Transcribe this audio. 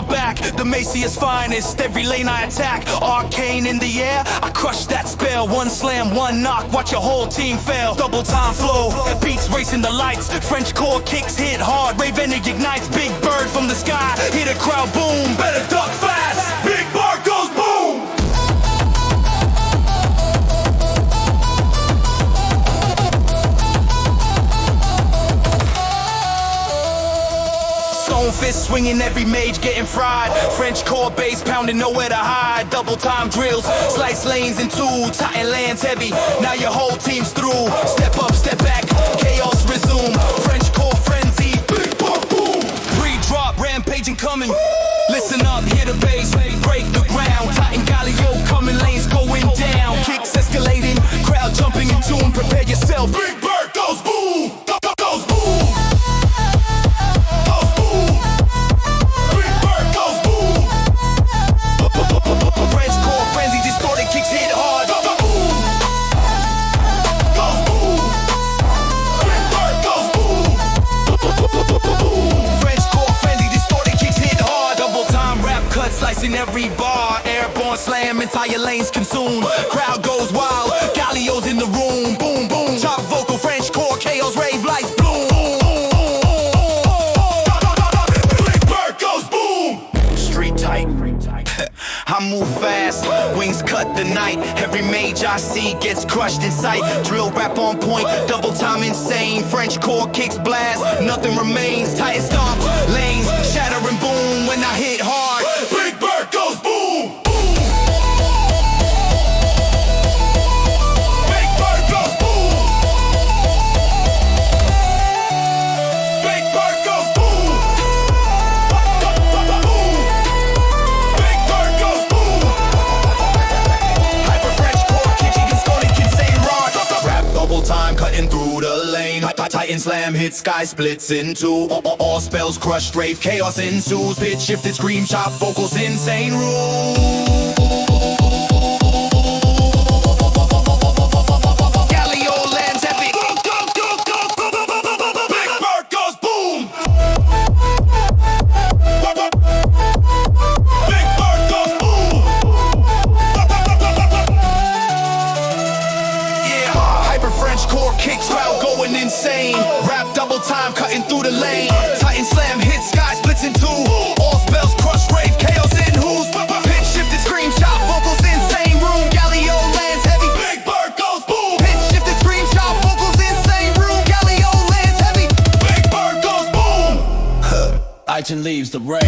my back, the Macy's finest. Every lane I attack, arcane in the air, I crush that spell. One slam, one knock, watch your whole team fail. Double time flow, beats racing the lights. French core kicks hit hard, Ravecore ignites. Big bird from the sky, hit a crowd, boom. Better duck fast, big bird goes boom. Stone fist swinging, every mage getting fried. French core bass pounding, nowhere to hide. Double time drills, slice lanes in two. Titan lands heavy, now your whole team's through. Step up, step back, chaos resume. French core frenzy, big boom boom. Pre-drop, rampaging coming. Listen up, hear the bass, break the ground. Titan Galileo coming, lanes going down. Kicks escalating, crowd jumping in tune. Prepare yourself, big bird goes boom, goes boom. Slicing every bar, airborne slam, entire lanes consumed. Crowd goes wild, Galileo's in the room. Boom, boom, chop vocal, French core, chaos, rave lights, bloom. Big bird goes boom. Street tight, I move fast, wings cut the night. Every mage I see gets crushed in sight. Drill rap on point, double time insane. French core kicks blast, nothing remains. Titan stomp, lanes, shattering boom. When I hit hard, big bird goes boom. Big bird goes boom. Big bird goes boom. Big bird goes boom. Hyper French core kicking, scoring insane rod. Rap double time, cutting through the lane. Titan slam hit, sky splits in two. All spells crushed, rave chaos ensues. Pitch shifted, scream chop, vocals insane rule. Galileo lands epic. Big bird goes boom. Big bird goes boom. Yeah, hyper French core kicks, crowd going insane. Rap double time, cutting through the lane. Titan slam hit, sky splits in two. All spells crush, rave chaos in who's. Pitch shifted, scream chop, vocals insane room. Galileo lands heavy, big bird goes boom. Pitch shifted, scream chop, vocals insane room. Galileo lands heavy, big bird goes boom. Titan leaves the rave.